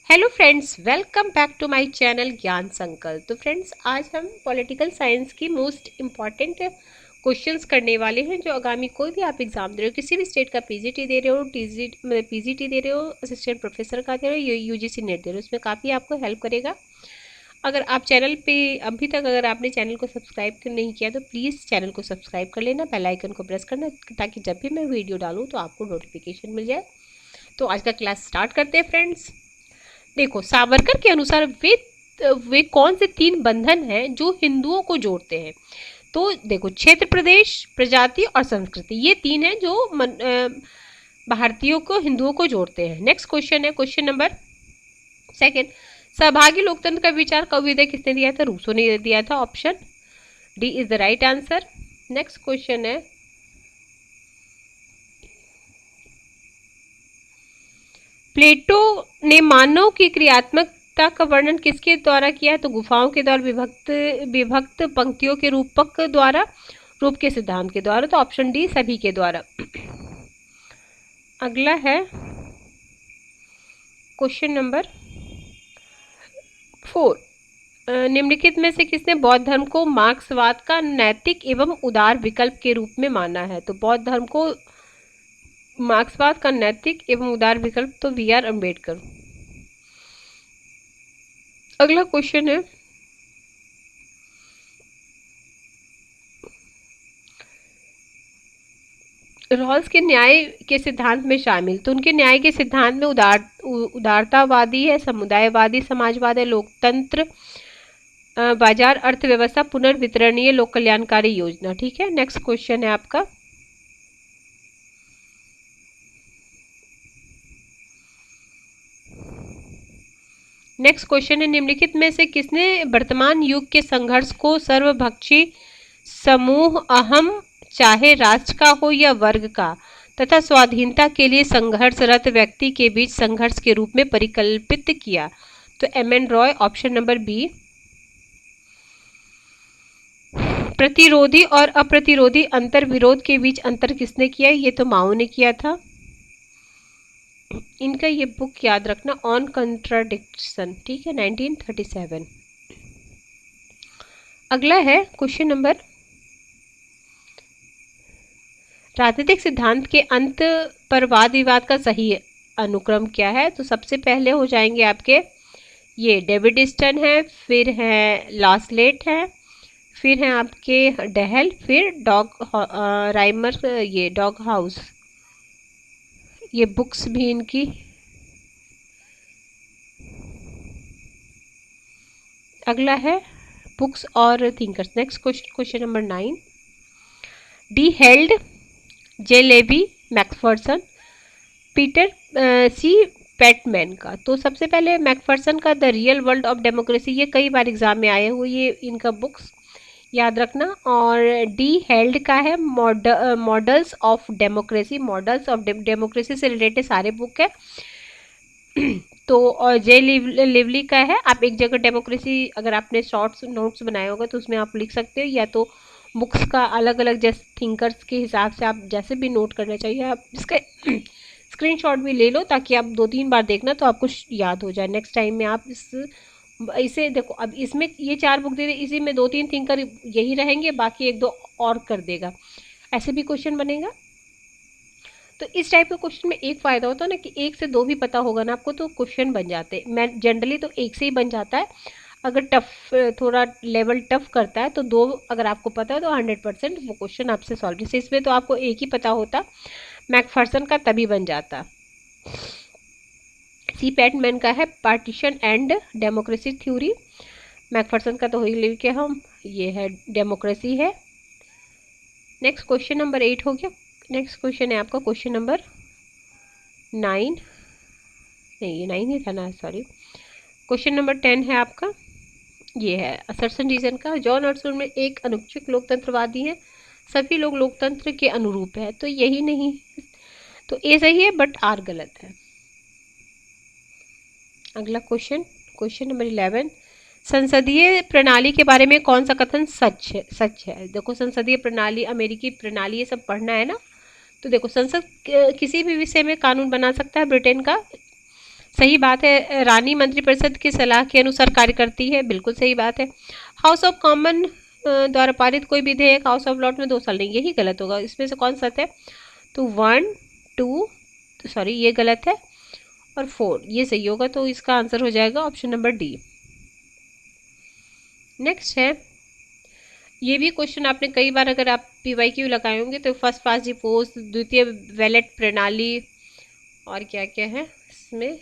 Hello friends, welcome back to my channel Gyan Sankalp. तो friends, आज हम पॉलिटिकल साइंस की मोस्ट इम्पॉर्टेंट क्वेश्चंस करने वाले हैं जो आगामी कोई भी आप एग्जाम दे रहे हो, किसी भी स्टेट का पीजीटी दे रहे हो, पीजीटी दे रहे हो, असिस्टेंट प्रोफेसर का दे रहे हो, यूजीसी नेट दे रहे हो, उसमें काफ़ी आपको हेल्प करेगा। अगर आप चैनल पे अभी तक अगर आपने चैनल को सब्सक्राइब नहीं किया तो प्लीज़ चैनल को सब्सक्राइब कर लेना, बेल आइकन को प्रेस करना ताकि जब भी मैं वीडियो डालूँ तो आपको नोटिफिकेशन मिल जाए। तो आज का क्लास स्टार्ट करते हैं फ्रेंड्स। देखो, सावरकर के अनुसार वे कौन से तीन बंधन हैं जो हिंदुओं को जोड़ते हैं? तो देखो, क्षेत्र, प्रदेश, प्रजाति और संस्कृति, ये तीन हैं जो भारतीयों को, हिंदुओं को जोड़ते हैं। नेक्स्ट क्वेश्चन है क्वेश्चन नंबर सेकंड। सहभागी लोकतंत्र का विचार कविदय किसने दिया था? रूसो ने दिया था। Option D is the right answer. Next question है प्लेटो ने मानव की क्रियात्मकता का वर्णन किसके द्वारा किया है? तो गुफाओं के द्वारा, विभक्त विभक्त पंक्तियों के रूपक द्वारा, रूप के सिद्धांत के द्वारा। तो ऑप्शन डी सभी के द्वारा। अगला है क्वेश्चन नंबर 4। निम्नलिखित में से किसने बौद्ध धर्म को मार्क्सवाद का नैतिक एवं उदार विकल्प के रूप में माना है? तो बौद्ध धर्म को मार्क्सवाद का नैतिक एवं उदार विकल्प तो वी आर अम्बेडकर। अगला क्वेश्चन है रॉल्स के न्याय के सिद्धांत में शामिल। तो उनके न्याय के सिद्धांत में उदारतावादी है, समुदायवादी समाजवाद है, लोकतंत्र, बाजार अर्थव्यवस्था, पुनर्वितरणीय लोक कल्याणकारी योजना। ठीक है, नेक्स्ट क्वेश्चन है आपका निम्नलिखित में से किसने वर्तमान युग के संघर्ष को सर्वभक्षी समूह, अहम चाहे राष्ट्र का हो या वर्ग का, तथा स्वाधीनता के लिए संघर्षरत व्यक्ति के बीच संघर्ष के रूप में परिकल्पित किया? तो M N. Roy. Option number B. प्रतिरोधी और अप्रतिरोधी अंतर विरोध के बीच अंतर किसने किया? ये तो माओ ने किया था। इनका ये बुक याद रखना, ऑन कंट्राडिक्शन। ठीक है, 1937। अगला है क्वेश्चन नंबर, राजनीतिक सिद्धांत के अंत पर वाद विवाद का सही अनुक्रम क्या है? तो सबसे पहले हो जाएंगे आपके ये डेविड स्टन है, फिर है लास्लेट है, फिर है आपके डेहल, फिर राइमर, ये डॉग हाउस। ये बुक्स भी इनकी। अगला है बुक्स और thinkers. Next question number 9। D Held, J Levi Macpherson, Peter C Pateman का। तो सबसे पहले मैकफर्सन का the real world of democracy, ये कई बार एग्जाम में आए हुए, ये इनका बुक्स याद रखना। और डी हेल्ड का है models of democracy, models of democracy से रिलेटेड सारे बुक है। तो और जे लिवली का है, आप एक जगह डेमोक्रेसी अगर आपने शॉर्ट्स नोट्स बनाए होगा तो उसमें आप लिख सकते हो, या तो बुक्स का अलग अलग जैसे थिंकर्स के हिसाब से आप जैसे भी नोट करना चाहिए, आप इसका स्क्रीनशॉट भी ले लो ताकि आप 2-3 बार देखना तो आपको याद हो जाए। नेक्स्ट टाइम में आप इसे देखो, अब इसमें ये 4 बुक दे दे, इसी में 2-3 थिंकर यही रहेंगे, बाकी 1-2 और कर देगा, ऐसे भी क्वेश्चन बनेगा। तो इस टाइप के क्वेश्चन में एक फ़ायदा होता है ना कि 1 से 2 भी पता होगा ना आपको तो क्वेश्चन बन जाते हैं। मैं जनरली तो 1 से ही बन जाता है, अगर टफ थोड़ा लेवल टफ करता है तो 2 अगर आपको पता है तो 100% वो क्वेश्चन आपसे सॉल्व। जैसे इसमें तो आपको एक ही पता होता, मैकफर्सन का तभी बन जाता। सी पेटमैन का है partition and democracy theory, Macpherson का तो ही के हम ये है डेमोक्रेसी है। नेक्स्ट क्वेश्चन नंबर 8 हो गया। नेक्स्ट क्वेश्चन है आपका क्वेश्चन नंबर 9, नहीं ये 9 ही था ना, सॉरी। क्वेश्चन नंबर 10 है आपका, ये है असर्सन रीजन का। जॉन अर्सुल में एक अनुच्छिक लोकतंत्रवादी हैं, सभी लोग लोकतंत्र के अनुरूप है, तो यही नहीं, तो ए सही है बट आर गलत है। अगला क्वेश्चन नंबर 11। संसदीय प्रणाली के बारे में कौन सा कथन सच है? देखो, संसदीय प्रणाली, अमेरिकी प्रणाली, ये सब पढ़ना है ना। तो देखो, संसद किसी भी विषय में कानून बना सकता है ब्रिटेन का, सही बात है। रानी मंत्रिपरिषद की सलाह के अनुसार कार्य करती है, बिल्कुल सही बात है। हाउस ऑफ कॉमन द्वारा पारित कोई विधेयक हाउस ऑफ लॉर्ड में 2 साल नहीं, यही गलत होगा। इसमें से कौन सा है? तो 1 2 सॉरी ये गलत है, और 4 ये सही होगा। तो इसका आंसर हो जाएगा ऑप्शन नंबर डी। नेक्स्ट है, ये भी क्वेश्चन आपने कई बार अगर आप PYQ लगाए होंगे तो फर्स्ट पास्ट द पोस्ट, द्वितीय बैलेट प्रणाली, और क्या क्या है इसमें,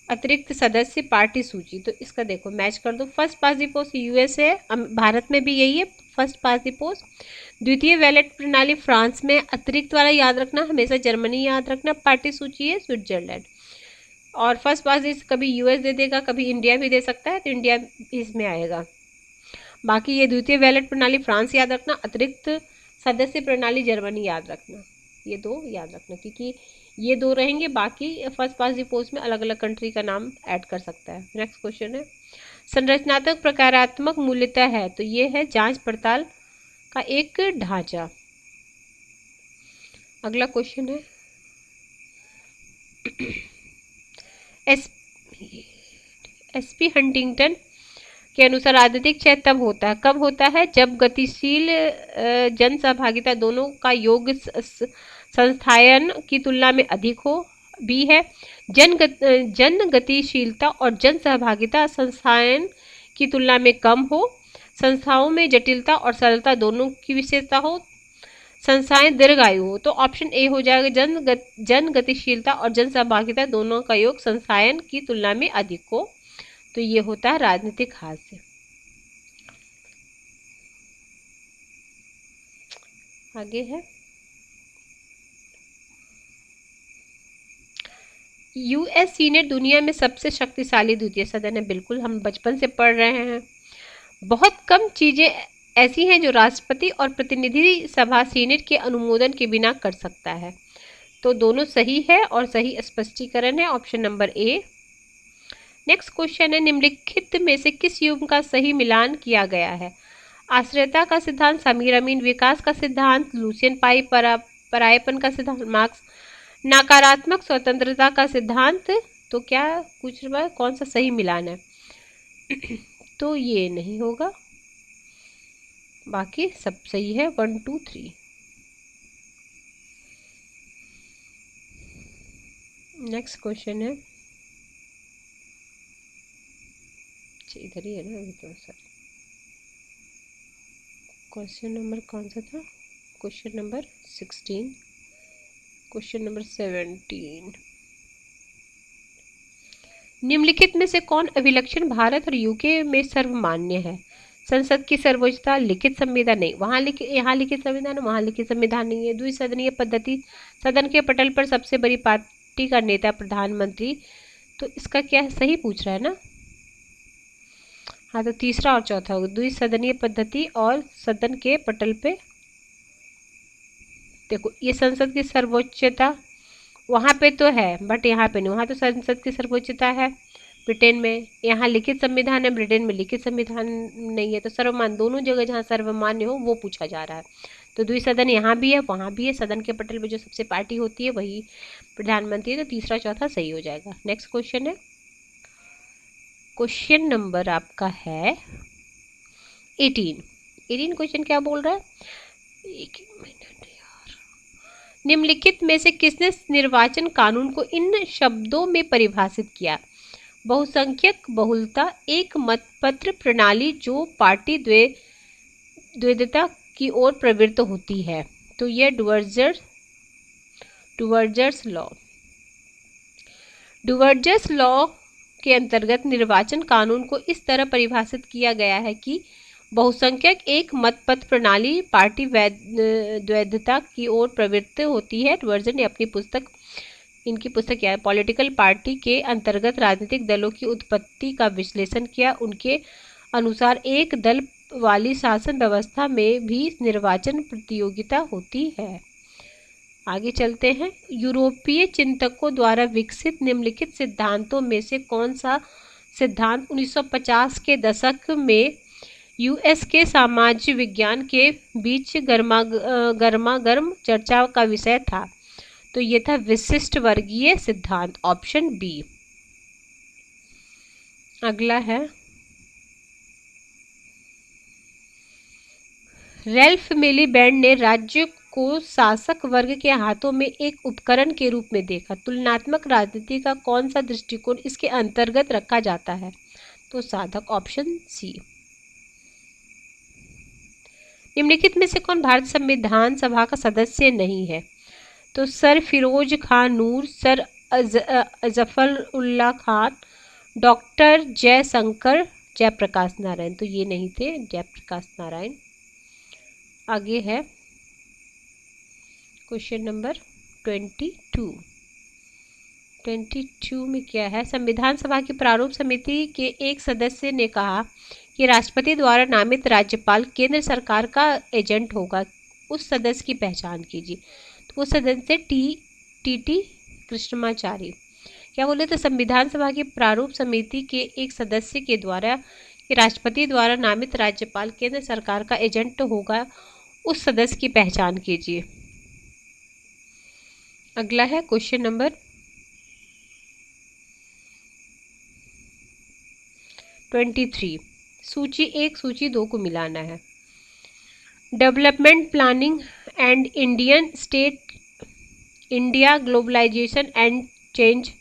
अतिरिक्त सदस्य पार्टी सूची। तो इसका देखो मैच कर दो। First past the post US है, भारत में भी यही है फर्स्ट पास्ट द पोस्ट। द्वितीय बैलेट प्रणाली फ्रांस में, अतिरिक्त वाला याद रखना हमेशा जर्मनी याद रखना, पार्टी सूची है स्विट्जरलैंड। और फर्स्ट पास इस कभी US दे देगा, कभी इंडिया भी दे सकता है, तो इंडिया इसमें आएगा। बाकी ये द्वितीय बैलेट प्रणाली फ्रांस याद रखना, अतिरिक्त सदस्य प्रणाली जर्मनी याद रखना, ये 2 याद रखना, क्योंकि ये 2 रहेंगे, बाकी फर्स्ट पास द पोस्ट में अलग अलग कंट्री का नाम ऐड कर सकता है। नेक्स्ट क्वेश्चन है, संरचनात्मक प्रकारात्मक मूल्यता है, तो ये है जांच पड़ताल का एक ढांचा। अगला क्वेश्चन है, SP हंटिंगटन के अनुसार राजनीतिक क्षय तब होता है, कब होता है? जब गतिशील जन सहभागिता दोनों का योग संस्थायन की तुलना में अधिक हो। बी है, जन गतिशीलता और जन सहभागिता संस्थायन की तुलना में कम हो, संस्थाओं में जटिलता और सरलता दोनों की विशेषता हो, संस्थाएं दीर्घायु हो। तो ऑप्शन ए हो जाएगा, जन गतिशीलता और जन सहभागिता दोनों का योग संस्थायन की तुलना में अधिक हो। तो ये होता है राजनीतिक हास्य। आगे है, US सीनेट दुनिया में सबसे शक्तिशाली द्वितीय सदन है, बिल्कुल हम बचपन से पढ़ रहे हैं। बहुत कम चीजें ऐसी हैं जो राष्ट्रपति और प्रतिनिधि सभा सीनेट के अनुमोदन के बिना कर सकता है। तो दोनों सही है और सही स्पष्टीकरण है option number A. Next question है, निम्नलिखित में से किस युग्म का सही मिलान किया गया है? आश्रयता का सिद्धांत समीर अमीन, विकास का सिद्धांत लुसियन पाई, परायपन का सिद्धांत मार्क्स, नकारात्मक स्वतंत्रता का सिद्धांत। तो क्या पूछ रहा है, कौन सा सही मिलान है? तो ये नहीं होगा, बाकी सब सही है 1 2 3। नेक्स्ट क्वेश्चन है, इधर ही है ना, अभी तो सर क्वेश्चन नंबर कौन सा था? Question number 16, question number 17। निम्नलिखित में से कौन अभिलक्षण भारत और UK में सर्वमान्य है? संसद की सर्वोच्चता, लिखित संविधान नहीं, यहाँ लिखित संविधान, वहाँ लिखित संविधान नहीं है, द्विसदनीय पद्धति, सदन के पटल पर सबसे बड़ी पार्टी का नेता प्रधानमंत्री। तो इसका क्या है, सही पूछ रहा है ना? हाँ, तो तीसरा और चौथा होगा, द्विसदनीय पद्धति और सदन के पटल पे। देखो ये संसद की सर्वोच्चता वहाँ पे तो है, बट यहाँ पे नहीं, वहाँ तो संसद की सर्वोच्चता है ब्रिटेन में, यहाँ लिखित संविधान है, ब्रिटेन में लिखित संविधान नहीं है। तो सर्वमान्य दोनों जगह जहाँ सर्वमान्य हो वो पूछा जा रहा है। तो द्विसदन यहाँ भी है, वहाँ भी है, सदन के पटल पे जो सबसे पार्टी होती है वही प्रधानमंत्री है। तो तीसरा चौथा सही हो जाएगा। नेक्स्ट क्वेश्चन है, क्वेश्चन नंबर आपका है 18 क्वेश्चन क्या बोल रहा है, एक मिनट यार। निम्नलिखित में से किसने निर्वाचन कानून को इन शब्दों में परिभाषित किया? बहुसंख्यक बहुलता, एक मतपत्र प्रणाली जो पार्टी द्वैधता की ओर प्रवृत्त होती है। तो यह डुवर्जर्स लॉ के अंतर्गत निर्वाचन कानून को इस तरह परिभाषित किया गया है कि बहुसंख्यक एक मतपत्र प्रणाली पार्टी द्वैधता की ओर प्रवृत्त होती है। डुवर्जर ने अपनी पुस्तक, इनकी पुस्तक क्या है, पॉलिटिकल पार्टी के अंतर्गत राजनीतिक दलों की उत्पत्ति का विश्लेषण किया। उनके अनुसार एक दल वाली शासन व्यवस्था में भी निर्वाचन प्रतियोगिता होती है। आगे चलते हैं, यूरोपीय चिंतकों द्वारा विकसित निम्नलिखित सिद्धांतों में से कौन सा सिद्धांत 1950 के दशक में यूएस के सामाजिक विज्ञान के बीच गर्मागर्म चर्चा का विषय था? तो ये था विशिष्ट वर्गीय सिद्धांत, ऑप्शन बी। अगला है रैल्फ मिलीबैंड ने राज्य को शासक वर्ग के हाथों में एक उपकरण के रूप में देखा। तुलनात्मक राजनीति का कौन सा दृष्टिकोण इसके अंतर्गत रखा जाता है? तो साधक, ऑप्शन सी। निम्नलिखित में से कौन भारत संविधान सभा का सदस्य नहीं है? तो सर फिरोज खान नूर, सर जफर उल्ला खान, डॉक्टर जयशंकर, जयप्रकाश नारायण। तो ये नहीं थे जयप्रकाश नारायण। आगे है क्वेश्चन नंबर 22 में क्या है? संविधान सभा की प्रारूप समिति के एक सदस्य ने कहा कि राष्ट्रपति द्वारा नामित राज्यपाल केंद्र सरकार का एजेंट होगा। उस सदस्य की पहचान कीजिए। तो वो सदस्य टी कृष्णमाचारी। क्या बोले? तो संविधान सभा की प्रारूप समिति के एक सदस्य के द्वारा कि राष्ट्रपति द्वारा नामित राज्यपाल केंद्र सरकार का एजेंट होगा, उस सदस्य की पहचान कीजिए। अगला है क्वेश्चन नंबर 23। सूची 1 सूची 2 को मिलाना है। Development planning and India globalisation and change,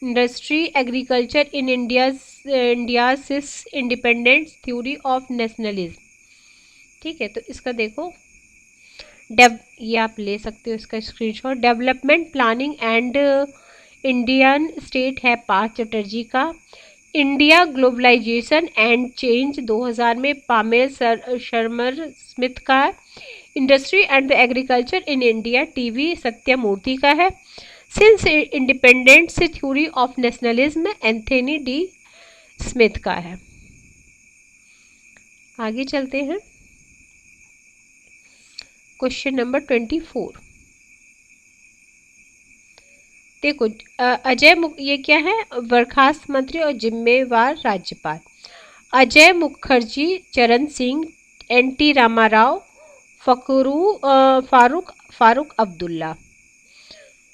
industry, agriculture in India's independence, theory of nationalism. ठीक है, तो इसका देखो ये आप ले सकते हो इसका screenshot. Development planning and Indian state है पार्थ चटर्जी का। इंडिया ग्लोबलाइजेशन एंड चेंज 2000 में पामेल शर्मर स्मिथ का है। Industry and the agriculture in India TV Sathyamurthy का है। Since independence theory of nationalism Anthony D Smith का है। आगे चलते हैं क्वेश्चन नंबर 24। देखो ये क्या है? बर्खास्त मंत्री और जिम्मेवार राज्यपाल। अजय मुखर्जी, चरण सिंह, एन.टी. रामाराव, फारूक अब्दुल्ला।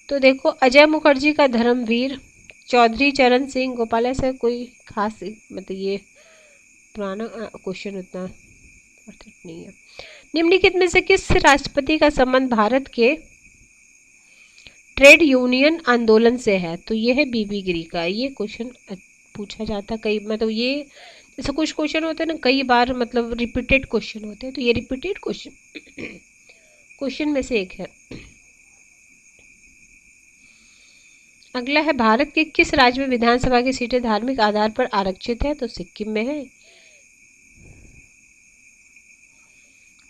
तो देखो अजय मुखर्जी का धर्मवीर, चौधरी चरण सिंह गोपाल, ऐसा कोई खास मतलब ये पुराना क्वेश्चन उतना नहीं है। निम्नलिखित में से किस राष्ट्रपति का संबंध भारत के ट्रेड यूनियन आंदोलन से है? तो ये है बीबी गिरी का। ये क्वेश्चन पूछा जाता कई, मतलब ये जैसे कुछ क्वेश्चन होते हैं ना कई बार मतलब रिपीटेड क्वेश्चन होते हैं, तो ये रिपीटेड क्वेश्चन में से एक है। अगला है भारत के किस राज्य में विधानसभा की सीटें धार्मिक आधार पर आरक्षित है? तो सिक्किम में है।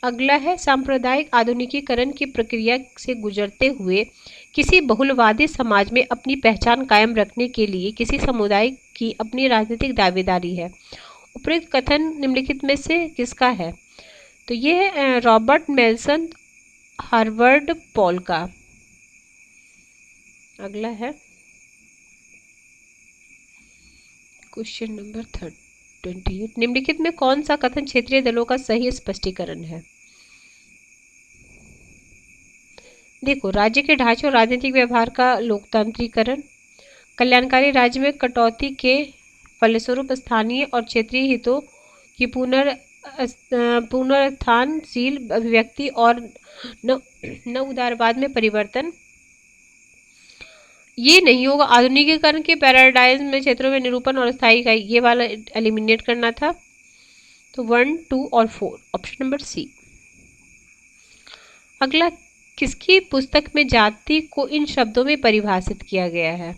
अगला है सांप्रदायिक आधुनिकीकरण की प्रक्रिया से गुजरते हुए किसी बहुलवादी समाज में अपनी पहचान कायम रखने के लिए किसी समुदाय की अपनी राजनीतिक दावेदारी है। उपरोक्त कथन निम्नलिखित में से किसका है? तो ये है रॉबर्ट मेल्सन, हार्वर्ड पॉल का। अगला है क्वेश्चन नंबर 28। निम्नलिखित में कौन सा कथन क्षेत्रीय दलों का सही स्पष्टीकरण है? देखो राज्य के ढांचे और राजनीतिक व्यवहार का लोकतांत्रिकरण, कल्याणकारी राज्य में कटौती के फलस्वरूप स्थानीय और क्षेत्रीय हितों की पुनरुत्थानशील अभिव्यक्ति और न उदारवाद में परिवर्तन। ये नहीं होगा। आधुनिकीकरण के पैराडाइम में क्षेत्रों में निरूपण और स्थायी का ये वाला एलिमिनेट करना था। तो 1, 2 और 4, ऑप्शन नंबर सी। अगला किसकी पुस्तक में जाति को इन शब्दों में परिभाषित किया गया है?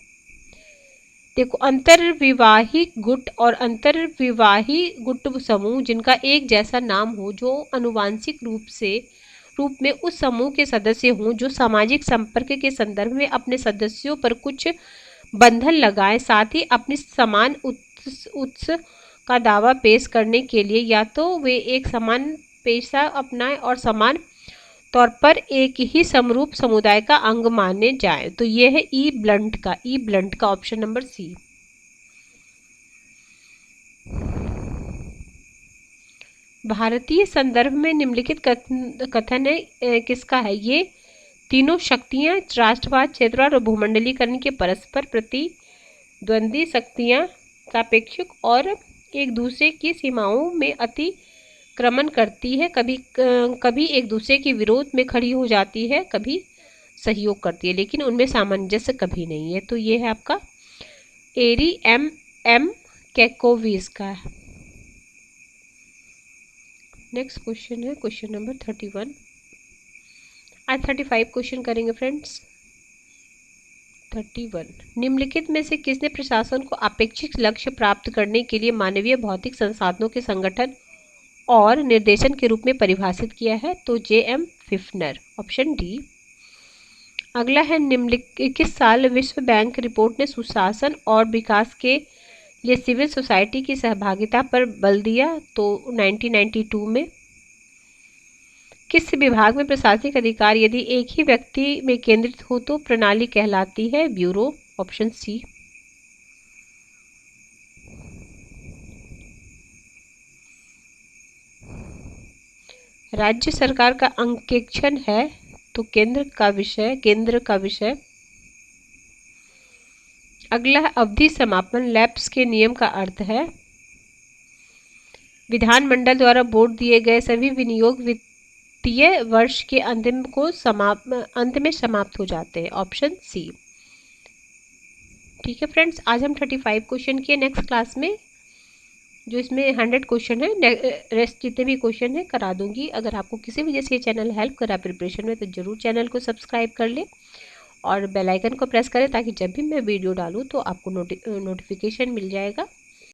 देखो अंतर्विवाही गुट और अंतर्विवाही गुट समूह जिनका एक जैसा नाम हो, जो अनुवांशिक रूप में उस समूह के सदस्य हों, जो सामाजिक संपर्क के संदर्भ में अपने सदस्यों पर कुछ बंधन लगाएं, साथ ही अपनी समान उत्स का दावा पेश करने के लिए या तो वे एक समान पेशा अपनाएं और समान तौर पर एक ही समरूप समुदाय का अंग माने जाए। तो ये है ई ब्लंट का ऑप्शन नंबर सी। भारतीय संदर्भ में निम्नलिखित कथन किसका है? ये तीनों शक्तियां राष्ट्रवाद, क्षेत्रवाद और भूमंडलीकरण के परस्पर प्रतिद्वंदी शक्तियां सापेक्षिक और एक दूसरे की सीमाओं में अतिक्रमण करती है, कभी एक दूसरे के विरोध में खड़ी हो जाती है, कभी सहयोग करती है, लेकिन उनमें सामंजस्य कभी नहीं है। तो ये है आपका एरी एम कैकोविस का। नेक्स्ट क्वेश्चन है क्वेश्चन नंबर 31। आज 35 क्वेश्चन करेंगे फ्रेंड्स। 31, निम्नलिखित में से किसने प्रशासन को अपेक्षित लक्ष्य प्राप्त करने के लिए मानवीय भौतिक संसाधनों के संगठन और निर्देशन के रूप में परिभाषित किया है? तो J.M. Pfiffner, option D. अगला है निम्नलिखित किस साल विश्व बैंक रिपोर्ट ने सुशासन और विकास के लिए सिविल सोसाइटी की सहभागिता पर बल दिया? तो 1992 में। किस विभाग में प्रशासनिक अधिकार यदि एक ही व्यक्ति में केंद्रित हो तो प्रणाली कहलाती है? Bureau, option C. राज्य सरकार का अंकेक्षण है तो केंद्र का विषय। अगला है अवधि समापन, लैप्स के नियम का अर्थ है? विधानमंडल द्वारा वोट दिए गए सभी विनियोग वित्तीय वर्ष के अंत में समाप्त हो जाते हैं, ऑप्शन सी। ठीक है फ्रेंड्स, आज हम 35 क्वेश्चन किए। नेक्स्ट क्लास में जो इसमें 100 क्वेश्चन है, रेस्ट जितने भी क्वेश्चन है करा दूंगी। अगर आपको किसी वजह से ये चैनल हेल्प करा प्रिपरेशन में तो ज़रूर चैनल को सब्सक्राइब कर ले और बेल आइकन को प्रेस करें ताकि जब भी मैं वीडियो डालूँ तो आपको नोटिफिकेशन मिल जाएगा।